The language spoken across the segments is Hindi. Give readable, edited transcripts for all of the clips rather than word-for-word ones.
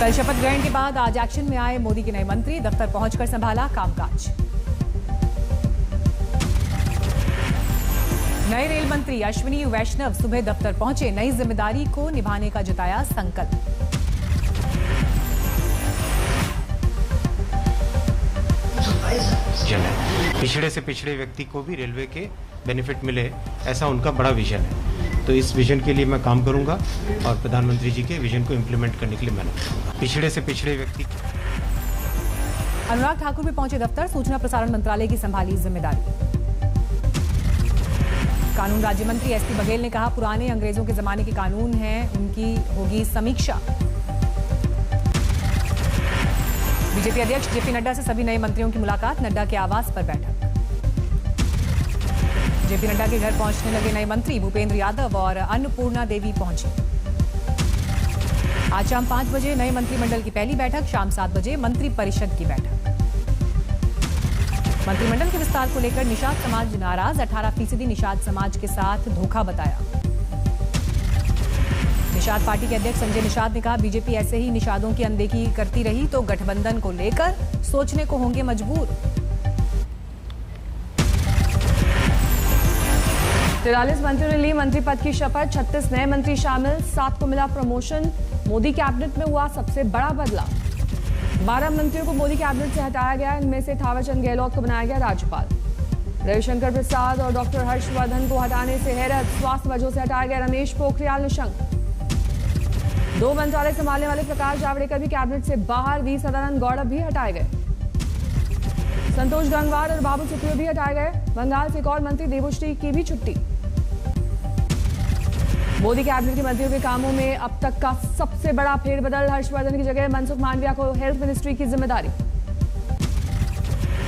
कल शपथ ग्रहण के बाद आज एक्शन में आए मोदी के नए मंत्री, दफ्तर पहुंचकर संभाला कामकाज। नए रेल मंत्री अश्विनी वैष्णव सुबह दफ्तर पहुंचे, नई जिम्मेदारी को निभाने का जताया संकल्प। पिछड़े से पिछड़े व्यक्ति को भी रेलवे के बेनिफिट मिले, ऐसा उनका बड़ा विजन है। तो इस विजन के लिए मैं काम करूंगा और प्रधानमंत्री जी के विजन को इम्प्लीमेंट करने के लिए मेहनत करूंगा। पिछड़े से पिछड़े व्यक्ति। अनुराग ठाकुर भी पहुंचे दफ्तर, सूचना प्रसारण मंत्रालय की संभाली जिम्मेदारी। कानून राज्य मंत्री एसपी बघेल ने कहा, पुराने अंग्रेजों के जमाने के कानून हैं, उनकी होगी समीक्षा। बीजेपी अध्यक्ष जेपी नड्डा से सभी नए मंत्रियों की मुलाकात, नड्डा के आवास पर बैठक। जेपी नड्डा के घर पहुंचने लगे नए मंत्री, भूपेंद्र यादव और अन्नपूर्णा देवी पहुंची। आज शाम 5 बजे नए मंत्रिमंडल की पहली बैठक, शाम 7 बजे मंत्री परिषद की बैठक। मंत्रिमंडल के विस्तार को लेकर निषाद समाज नाराज, 18% निषाद समाज के साथ धोखा बताया। निषाद पार्टी के अध्यक्ष संजय निषाद ने कहा, बीजेपी ऐसे ही निषादों की अनदेखी करती रही तो गठबंधन को लेकर सोचने को होंगे मजबूर। 43 मंत्रियों ने ली मंत्री पद की शपथ, 36 नए मंत्री शामिल, 7 को मिला प्रमोशन। मोदी कैबिनेट में हुआ सबसे बड़ा बदलाव, 12 मंत्रियों को मोदी कैबिनेट से हटाया गया। इनमें से थावरचंद गहलोत को बनाया गया राज्यपाल। रविशंकर प्रसाद और डॉक्टर हर्षवर्धन को हटाने से हैरत, स्वास्थ्य वजहों से हटाया गया रमेश पोखरियाल निशंक। 2 मंत्रालय संभालने वाले प्रकाश जावड़ेकर भी कैबिनेट से बाहर, वी सदानंद गौड़ा भी हटाए गए। संतोष गंगवार और बाबू सुप्रियो भी हटाए गए। बंगाल से एक और मंत्री देवश्री की भी छुट्टी। मोदी कैबिनेट के मंत्रियों के कामों में अब तक का सबसे बड़ा फेरबदल, हर्षवर्धन की जगह मनसुख मांडविया को हेल्थ मिनिस्ट्री की जिम्मेदारी।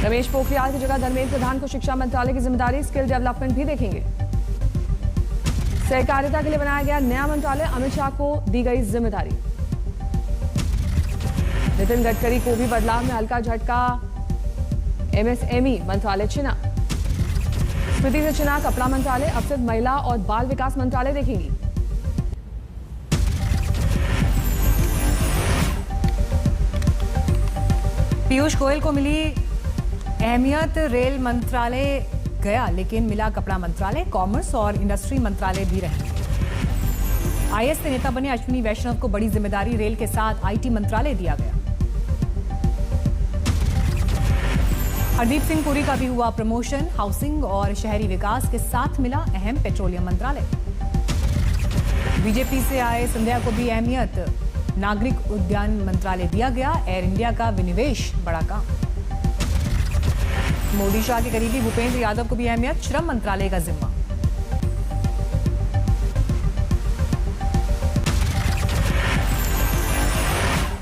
रमेश पोखरियाल की जगह धर्मेंद्र प्रधान को शिक्षा मंत्रालय की जिम्मेदारी, स्किल डेवलपमेंट भी देखेंगे। सहकारिता के लिए बनाया गया नया मंत्रालय, अमित शाह को दी गई जिम्मेदारी। नितिन गडकरी को भी बदलाव में हल्का झटका, एमएसएमई मंत्रालय चुना। स्मृति से चुना कपड़ा मंत्रालय, अब सिर्फ महिला और बाल विकास मंत्रालय देखेंगी। पीयूष गोयल को मिली अहमियत, रेल मंत्रालय गया लेकिन मिला कपड़ा मंत्रालय, कॉमर्स और इंडस्ट्री मंत्रालय भी रहे। आईएएस से नेता बने अश्विनी वैष्णव को बड़ी जिम्मेदारी, रेल के साथ आईटी मंत्रालय दिया गया। हरदीप सिंह पुरी का भी हुआ प्रमोशन, हाउसिंग और शहरी विकास के साथ मिला अहम पेट्रोलियम मंत्रालय। बीजेपी से आए सिंधिया को भी अहमियत, नागरिक उद्यान मंत्रालय दिया गया। एयर इंडिया का विनिवेश बड़ा काम। मोदी शाह के करीबी भूपेंद्र यादव को भी अहमियत, श्रम मंत्रालय का जिम्मा।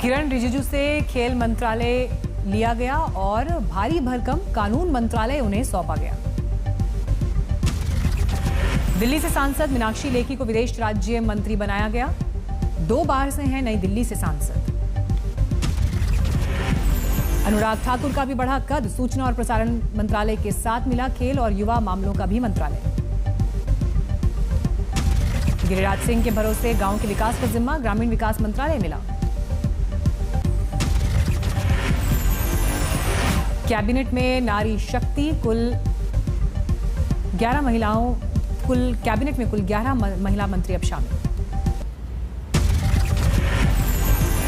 किरण रिजिजू से खेल मंत्रालय लिया गया और भारी भरकम कानून मंत्रालय उन्हें सौंपा गया। दिल्ली से सांसद मीनाक्षी लेखी को विदेश राज्य मंत्री बनाया गया, 2 बार से हैं नई दिल्ली से सांसद। अनुराग ठाकुर का भी बढ़ा कद, सूचना और प्रसारण मंत्रालय के साथ मिला खेल और युवा मामलों का भी मंत्रालय। गिरिराज सिंह के भरोसे गांव के विकास का जिम्मा, ग्रामीण विकास मंत्रालय मिला। कैबिनेट में नारी शक्ति, कैबिनेट में कुल 11 महिला मंत्री अब शामिल।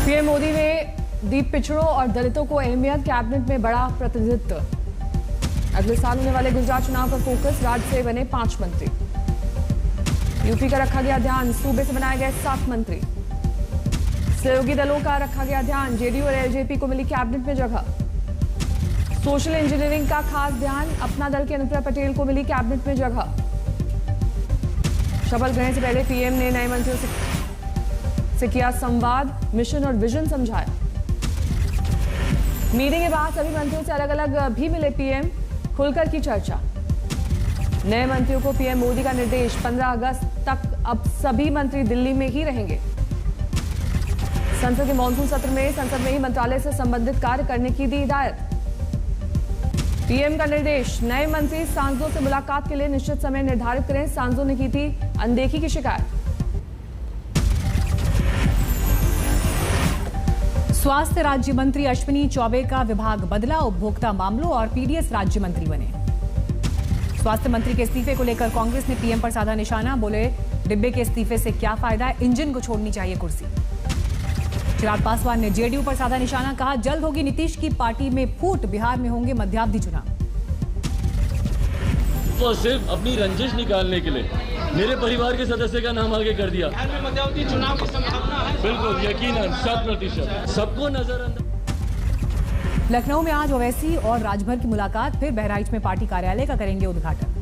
पीएम मोदी ने दी पिछड़ों और दलितों को अहमियत, कैबिनेट में बड़ा प्रतिनिधित्व। अगले साल होने वाले गुजरात चुनाव पर फोकस, राज्य से बने 5 मंत्री। यूपी का रखा गया ध्यान, सूबे से बनाए गए 7 मंत्री। सहयोगी दलों का रखा गया ध्यान, जेडीयू और एलजेपी को मिली कैबिनेट में जगह। सोशल इंजीनियरिंग का खास ध्यान, अपना दल के अनुप्रिया पटेल को मिली कैबिनेट में जगह। शपथ ग्रहण से पहले पीएम ने नए मंत्रियों से किया संवाद, मिशन और विजन समझाया। मीटिंग के बाद सभी मंत्रियों से अलग अलग भी मिले पीएम, खुलकर की चर्चा। नए मंत्रियों को पीएम मोदी का निर्देश, 15 अगस्त तक अब सभी मंत्री दिल्ली में ही रहेंगे। संसद के मॉनसून सत्र में संसद में ही मंत्रालय से संबंधित कार्य करने की दी हिदायत। पीएम का निर्देश, नए मंत्री सांसदों से मुलाकात के लिए निश्चित समय निर्धारित करें। सांसदों ने की थी अनदेखी की शिकायत। स्वास्थ्य राज्य मंत्री अश्विनी चौबे का विभाग बदला, उपभोक्ता मामलों और पीडीएस राज्य मंत्री बने। स्वास्थ्य मंत्री के इस्तीफे को लेकर कांग्रेस ने पीएम पर साधा निशाना, बोले डिब्बे के इस्तीफे से क्या फायदा है, इंजन को छोड़नी चाहिए कुर्सी। चिराग पासवान ने जेडीयू पर साधा निशाना, कहा जल्द होगी नीतीश की पार्टी में फूट, बिहार में होंगे मध्यावधि चुनाव। तो सिर्फ अपनी रंजिश निकालने के लिए मेरे परिवार के सदस्य का नाम आगे कर दिया। मध्यावधि चुनाव की संभावना है, बिल्कुल यकीनन 100%, सबको नजरअंदाज। लखनऊ में आज ओवैसी और राजभर की मुलाकात, फिर बहराइच में पार्टी कार्यालय का करेंगे उद्घाटन।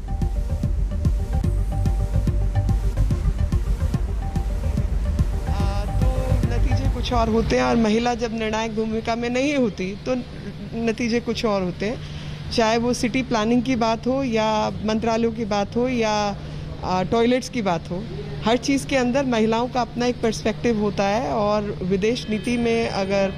तो नतीजे कुछ और होते हैं, और महिला जब निर्णायक भूमिका में नहीं होती तो नतीजे कुछ और होते हैं। चाहे वो सिटी प्लानिंग की बात हो या मंत्रालयों की बात हो या टॉयलेट्स की बात हो, हर चीज़ के अंदर महिलाओं का अपना एक पर्सपेक्टिव होता है। और विदेश नीति में अगर